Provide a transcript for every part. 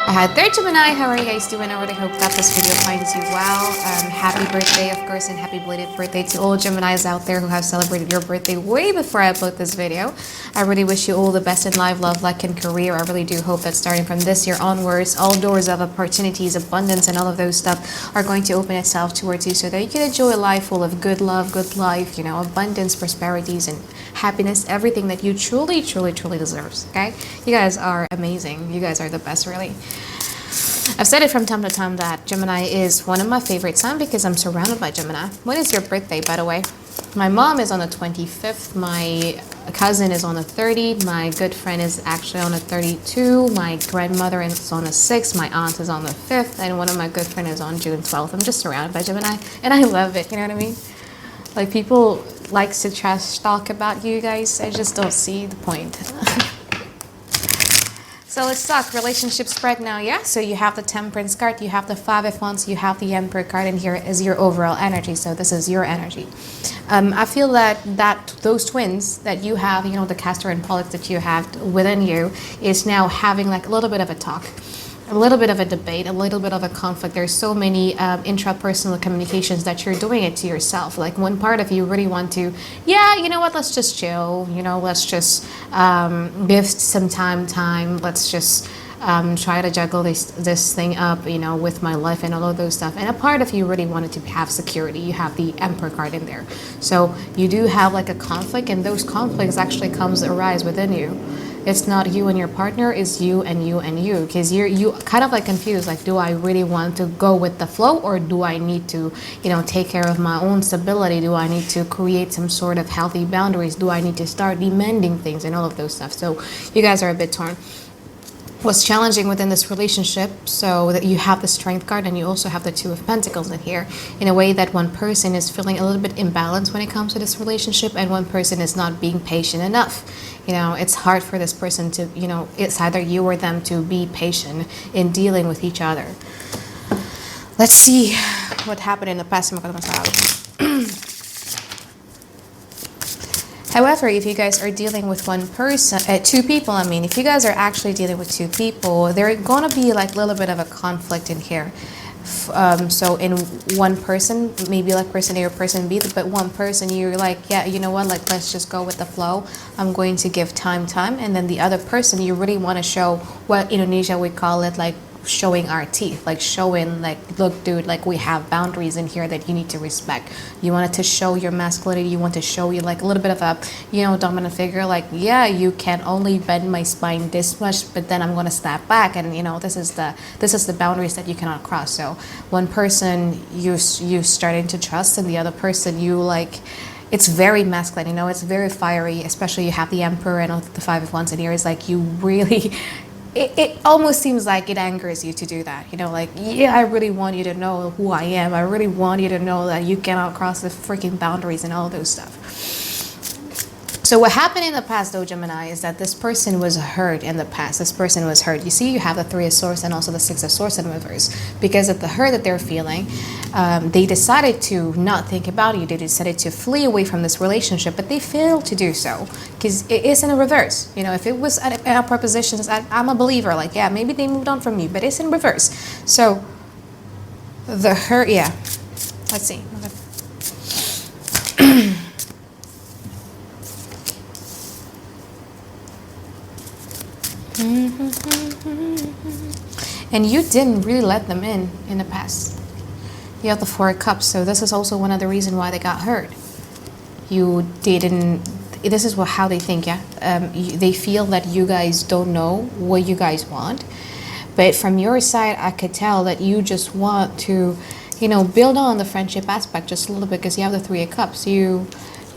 There, Gemini. How are you guys doing? I really hope that this video finds you well. Happy birthday, of course, and happy belated birthday to all Geminis out there who have celebrated your birthday way before I upload this video. I really wish you all the best in life, love, luck, and career. I really do hope that starting from this year onwards, all doors of opportunities, abundance, and all of those stuff are going to open itself towards you so that you can enjoy a life full of good love, good life, abundance, prosperities, and happiness, everything that you truly, truly, truly deserves. Okay? You guys are amazing. You guys are the best, really. I've said it from time to time that Gemini is one of my favorite signs because I'm surrounded by Gemini. When is your birthday, by the way? My mom is on the 25th. My cousin is on the 30th. My good friend is actually on the 32th. My grandmother is on the 6th. My aunt is on the 5th. And one of my good friends is on June 12th. I'm just surrounded by Gemini. And I love it. You know what I mean? Like, people like to trash talk about you guys. I just don't see the point. So let's talk relationship spread now, yeah? So you have the Temperance card, you have the Five of Wands, you have the Emperor card, and here is your overall energy. So this is your energy. I feel that those twins that you have, the Castor and Pollux that you have within you is now having like a little bit of a talk. A little bit of a debate, a little bit of a conflict. There's so many intrapersonal communications that you're doing it to yourself. Like, one part of you really want to, yeah, you know what, let's just chill, let's just give some time, let's just try to juggle this thing up, with my life and all of those stuff. And a part of you really wanted to have security. You have the Emperor card in there. So you do have like a conflict, and those conflicts actually arise within you. It's not you and your partner, it's you and you and you. Because you kind of like confused, like, do I really want to go with the flow, or do I need to, take care of my own stability? Do I need to create some sort of healthy boundaries? Do I need to start demanding things and all of those stuff? So you guys are a bit torn. What's challenging within this relationship, so that you have the Strength card and you also have the Two of Pentacles in here, in a way that one person is feeling a little bit imbalanced when it comes to this relationship, and one person is not being patient enough. It's hard for this person to, it's either you or them to be patient in dealing with each other. Let's see what happened in the past. However, if you guys are dealing with one person, two people, if you guys are actually dealing with two people, there's going to be like a little bit of a conflict in here. So in one person, maybe like person A or person B, but one person you're like, yeah, you know what, like, let's just go with the flow. I'm going to give time. And then the other person, you really want to show what Indonesia we call it, like, showing our teeth, like showing, like, look, dude, like, we have boundaries in here that you need to respect. You wanted to show your masculinity. You want to show you like a little bit of a, dominant figure. Like, yeah, you can only bend my spine this much, but then I'm going to step back, and this is the boundaries that you cannot cross. So one person you starting to trust, and the other person you like, it's very masculine, it's very fiery. Especially you have the Emperor and the Five of Wands in here. Is like, you really, it almost seems like it angers you to do that. Like, yeah, I really want you to know who I am. I really want you to know that you cannot cross the freaking boundaries and all those stuff. So what happened in the past, though, Gemini, is that this person was hurt in the past. This person was hurt. You see, you have the Three of Swords and also the Six of Swords in reverse. Because of the hurt that they're feeling, they decided to not think about you. They decided to flee away from this relationship, but they failed to do so because it is in a reverse. If it was at a proposition, I'm a believer. Like, yeah, maybe they moved on from you, but it's in reverse. So the hurt, yeah. Let's see. And you didn't really let them in the past. You have the Four of Cups, so this is also one of the reasons why they got hurt. You didn't. This is how they think, yeah. They feel that you guys don't know what you guys want, but from your side, I could tell that you just want to, build on the friendship aspect just a little bit, because you have the Three of Cups. You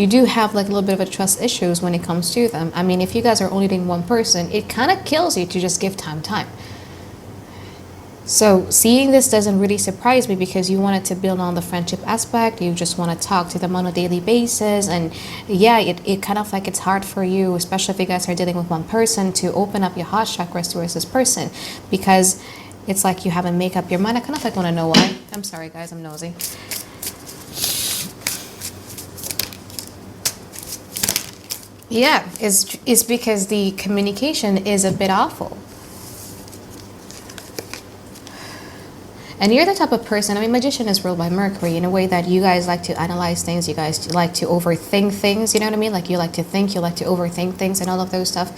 do have like a little bit of a trust issues when it comes to them. If you guys are only dating one person, it kind of kills you to just give time. So seeing this doesn't really surprise me, because you wanted to build on the friendship aspect. You just want to talk to them on a daily basis. And yeah, it kind of like, it's hard for you, especially if you guys are dealing with one person, to open up your heart chakras towards this person, because it's like you haven't made up your mind. I kind of like want to know why. I'm sorry, guys, I'm nosy. Yeah, it's because the communication is a bit awful. And you're the type of person, I mean, magician is ruled by Mercury in a way that you guys like to analyze things, you guys like to overthink things, you know what I mean? Like you like to think, you like to overthink things and all of those stuff.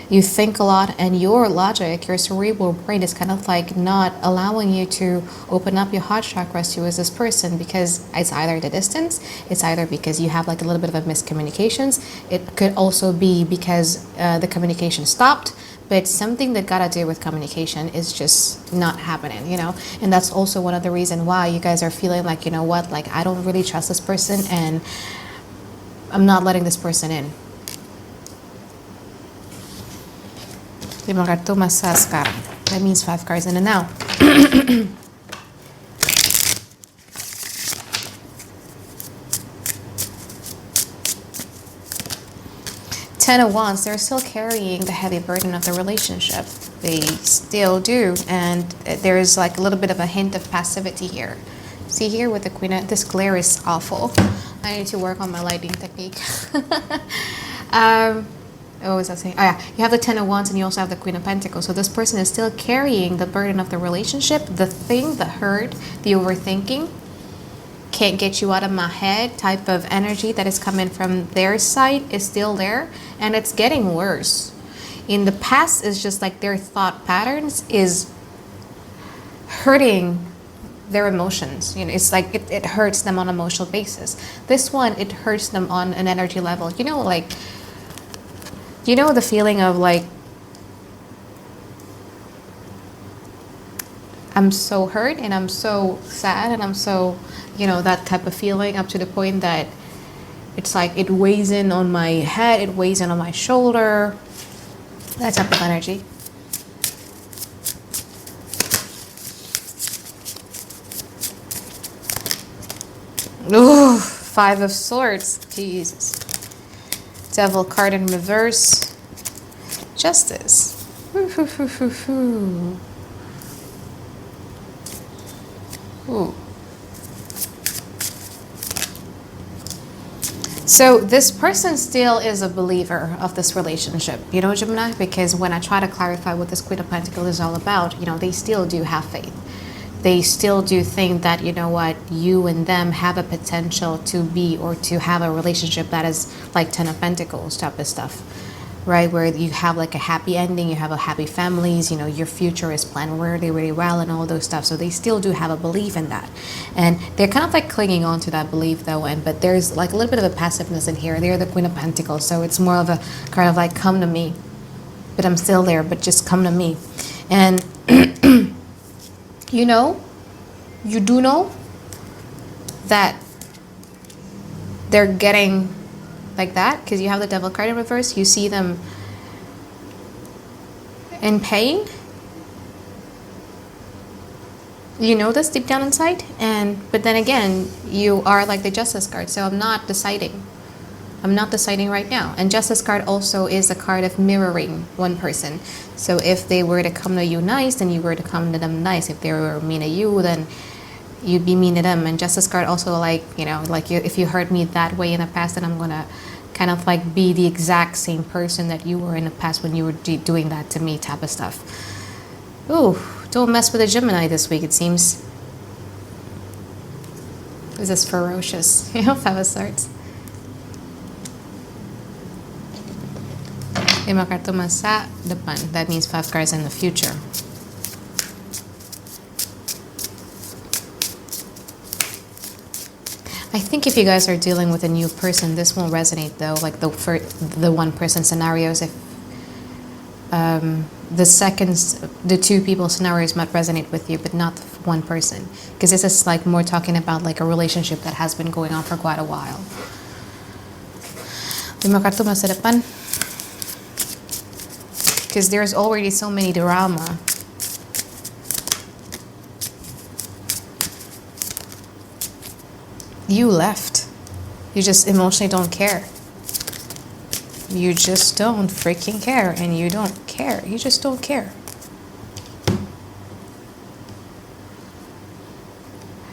You think a lot, and your logic, your cerebral brain is kind of like not allowing you to open up your heart chakras to this person, because it's either the distance, it's either because you have like a little bit of a miscommunications. It could also be because the communication stopped, but something that got to do with communication is just not happening, you know? And that's also one of the reasons why you guys are feeling like, you know what, like I don't really trust this person and I'm not letting this person in. Lima kartu masa sekarang. That means 5 cards in the now. Ten of Wands, they're still carrying the heavy burden of the relationship. They still do. And there's like a little bit of a hint of passivity here. See here with the Queen of, this glare is awful. I need to work on my lighting technique. What was I saying? Oh yeah, you have the Ten of Wands and you also have the Queen of Pentacles. So this person is still carrying the burden of the relationship. The thing, the hurt, the overthinking, can't get you out of my head type of energy that is coming from their side is still there, and it's getting worse. In the past, it's just like their thought patterns is hurting their emotions. You know, it's like it hurts them on an emotional basis. This one, it hurts them on an energy level. You know, like, you know the feeling of like, I'm so hurt and I'm so sad and I'm so, you know, that type of feeling, up to the point that it's like it weighs in on my head, it weighs in on my shoulder, that type of energy. Ooh, 5 of Swords, Jesus. Devil card in reverse. Justice. Ooh. So this person still is a believer of this relationship, you know, Gemini, because when I try to clarify what this Queen of Pentacles is all about, you know, they still do have faith. They still do think that, you know what, you and them have a potential to be or to have a relationship that is like Ten of Pentacles type of stuff, right? Where you have like a happy ending, you have a happy families, you know, your future is planned really, really well and all those stuff. So they still do have a belief in that. And they're kind of like clinging on to that belief though. But there's like a little bit of a passiveness in here. They're the Queen of Pentacles. So it's more of a kind of like, come to me, but I'm still there, but just come to me. And you know, you do know that they're getting like that because you have the Devil card in reverse. You see them in pain. You know this deep down inside, but then again, you are like the Justice card. So I'm not deciding. I'm not deciding right now. And Justice card also is a card of mirroring one person. So if they were to come to you nice, then you were to come to them nice. If they were mean to you, then you'd be mean to them. And Justice card also, like, you know, like if you hurt me that way in the past, then I'm gonna kind of like be the exact same person that you were in the past when you were doing that to me type of stuff. Ooh, don't mess with a Gemini this week, it seems. This is ferocious. You know, 5 of Swords. Lima kartu masa depan. That means 5 cards in the future. I think if you guys are dealing with a new person, this won't resonate though. Like the one person scenarios, if the 2 people scenarios might resonate with you, but not one person, because this is like more talking about like a relationship that has been going on for quite a while. Lima kartu masa depan. Because there's already so many drama. You left. You just emotionally don't care. You just don't freaking care, and you don't care. You just don't care.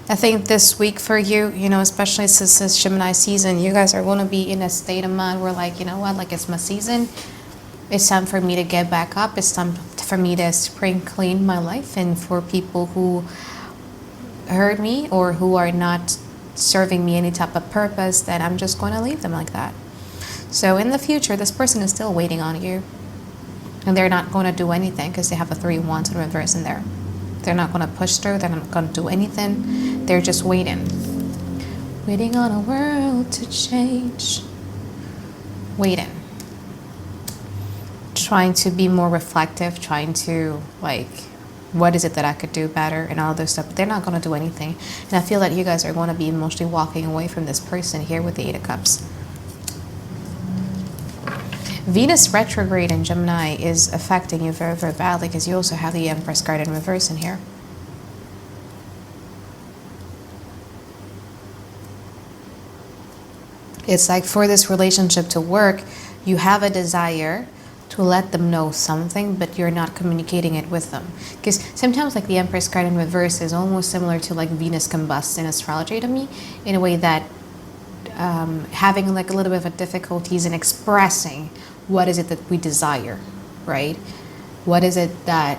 I think this week for you, you know, especially since it's Gemini season, you guys are going to be in a state of mind where like, you know what, like it's my season. It's time for me to get back up. It's time for me to spring clean my life. And for people who hurt me or who are not serving me any type of purpose, then I'm just going to leave them like that. So in the future, this person is still waiting on you. And they're not going to do anything because they have a 3 of Wands in reverse in there. They're not going to push through. They're not going to do anything. They're just waiting. Waiting on a world to change. Waiting. Trying to be more reflective. Trying to, like, what is it that I could do better and all this stuff. But they're not going to do anything. And I feel that you guys are going to be emotionally walking away from this person here with the 8 of Cups. Venus retrograde in Gemini is affecting you very, very badly because you also have the Empress card in reverse in here. It's like for this relationship to work, you have a desire to let them know something, but you're not communicating it with them. Because sometimes like the Empress card in reverse is almost similar to like Venus combusts in astrology to me, in a way that having like a little bit of a difficulties in expressing what is it that we desire, right? What is it that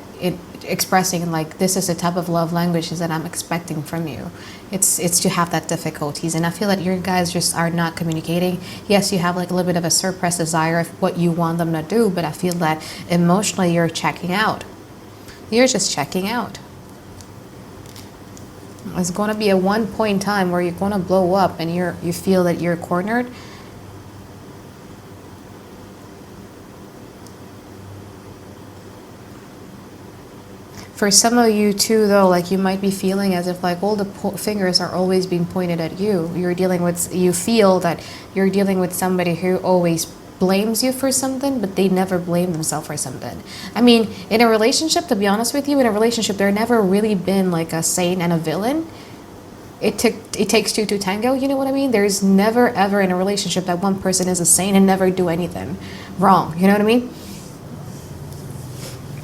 expressing like this is the type of love languages that I'm expecting from you. It's to have that difficulties, and I feel that you guys just are not communicating. Yes, you have like a little bit of a suppressed desire of what you want them to do, but I feel that emotionally you're checking out. You're just checking out. It's going to be a one point in time where you're going to blow up and you feel that you're cornered. For some of you too, though, like you might be feeling as if like all the fingers are always being pointed at you. You feel that you're dealing with somebody who always blames you for something, but they never blame themselves for something. I mean, in a relationship, to be honest with you, in a relationship, there never really been like a saint and a villain. It takes two to tango, you know what I mean? There's never ever in a relationship that one person is a saint and never do anything wrong, you know what I mean?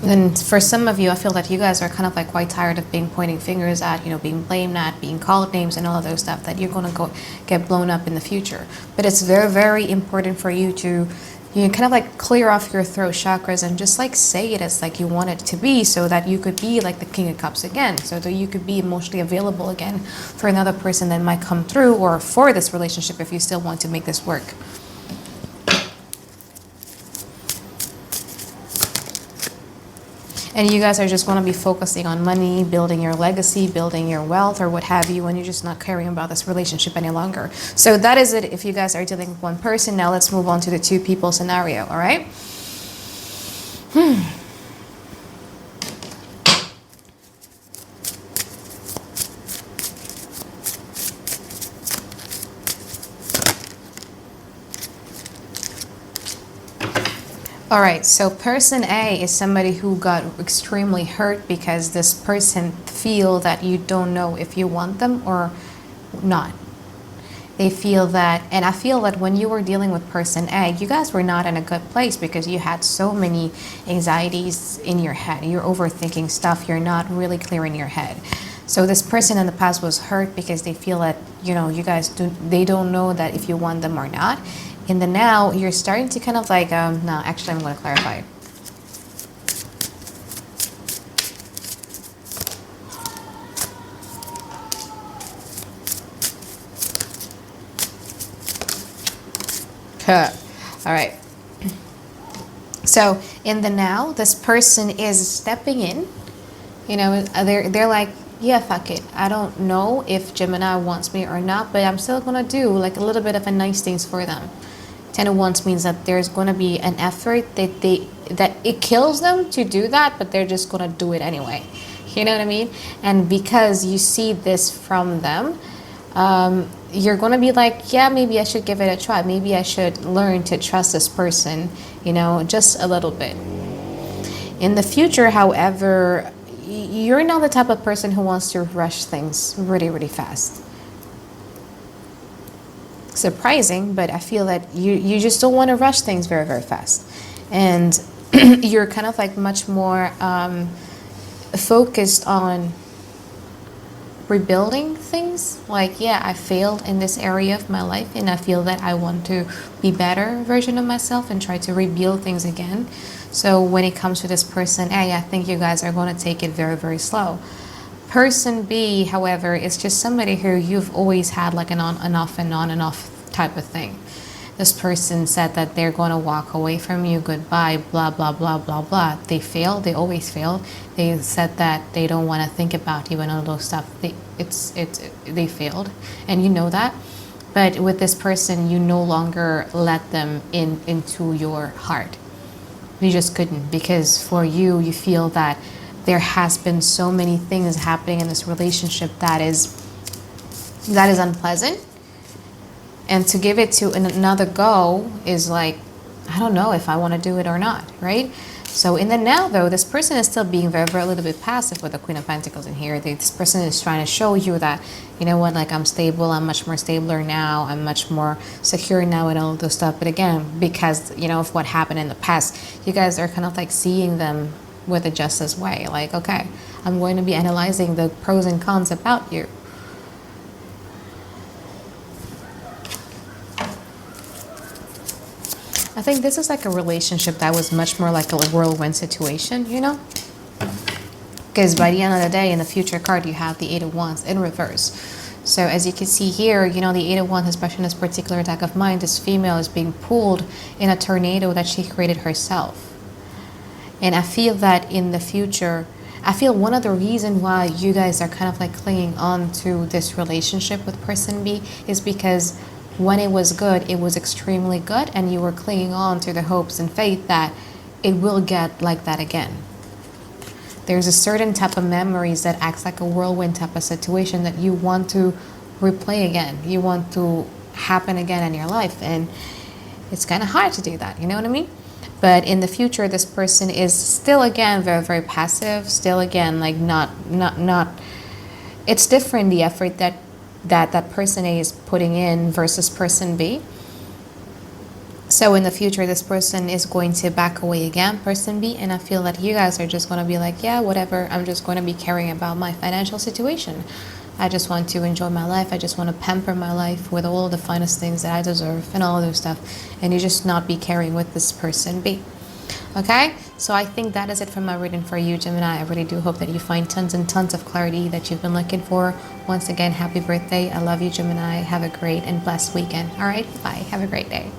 And for some of you, I feel that you guys are kind of like quite tired of being pointing fingers at, you know, being blamed at, being called names and all of those stuff, that you're going to go get blown up in the future. But it's very, very important for you to, you know, kind of like clear off your throat chakras and just like say it as like you want it to be, so that you could be like the King of Cups again, so that you could be emotionally available again for another person that might come through, or for this relationship if you still want to make this work. And you guys are just going to be focusing on money, building your legacy, building your wealth, or what have you, and you're just not caring about this relationship any longer. So that is it if you guys are dealing with one person. Now let's move on to the 2 people scenario, all right? All right, so person A is somebody who got extremely hurt because this person feel that you don't know if you want them or not. They feel that, and I feel that when you were dealing with person A, you guys were not in a good place because you had so many anxieties in your head. You're overthinking stuff. You're not really clear in your head. So this person in the past was hurt because they feel that, you know, you guys they don't know that if you want them or not. In the now, you're starting to kind of like, no, actually, I'm going to clarify. All right. So in the now, this person is stepping in. You know, they're like, yeah, fuck it. I don't know if Gemini wants me or not, but I'm still going to do like a little bit of a nice things for them. 10 of Wands means that there's going to be an effort that it kills them to do that, but they're just going to do it anyway. You know what I mean? And because you see this from them, you're going to be like, yeah, maybe I should give it a try. Maybe I should learn to trust this person, you know, just a little bit. In the future, however, you're not the type of person who wants to rush things really, really fast. Surprising, but I feel that you just don't want to rush things very, very fast. And you're kind of like much more focused on rebuilding things. Like, yeah, I failed in this area of my life and I feel that I want to be better version of myself and try to rebuild things again. So when it comes to this person A, I think you guys are going to take it very, very slow. Person B, however, is just somebody who you've always had like an off and on and off type of thing. This person said that they're going to walk away from you, goodbye, blah, blah, blah, blah, blah. They failed. They always fail. They said that they don't want to think about you and all those stuff. They failed. And you know that. But with this person, you no longer let them into your heart. You just couldn't, because for you, you feel that there has been so many things happening in this relationship that is unpleasant. And to give it to another go is like, I don't know if I want to do it or not, right? So in the now, though, this person is still being very, very a little bit passive with the Queen of Pentacles in here. This person is trying to show you that, you know what, like I'm stable, I'm much more stabler now, I'm much more secure now and all those stuff. But again, because, you know, of what happened in the past, you guys are kind of like seeing them with a justice way. Like, okay, I'm going to be analyzing the pros and cons about you. I think this is like a relationship that was much more like a whirlwind situation, you know? Because by the end of the day, in the future card, you have the Eight of Wands in reverse. So as you can see here, you know, the Eight of Wands, especially in this particular deck of mine, this female is being pulled in a tornado that she created herself. And I feel that in the future, I feel one of the reasons why you guys are kind of like clinging on to this relationship with person B is because when it was good, it was extremely good, and you were clinging on to the hopes and faith that it will get like that again. There's a certain type of memories that acts like a whirlwind type of situation that you want to replay again. You want to happen again in your life, and it's kind of hard to do that, you know what I mean? But in the future, this person is still, again, very, very passive, still, again, like not, it's different, the effort that person A is putting in versus person B. So in the future, this person is going to back away again, person B, and I feel that you guys are just going to be like, yeah, whatever, I'm just going to be caring about my financial situation. I just want to enjoy my life. I just want to pamper my life with all the finest things that I deserve and all those stuff, and you just not be caring with this person B. Okay, so I think that is it for my reading for you, Gemini. I really do hope that you find tons and tons of clarity that you've been looking for. Once again, happy birthday. I love you, Gemini. Have a great and blessed weekend. All right, bye. Have a great day.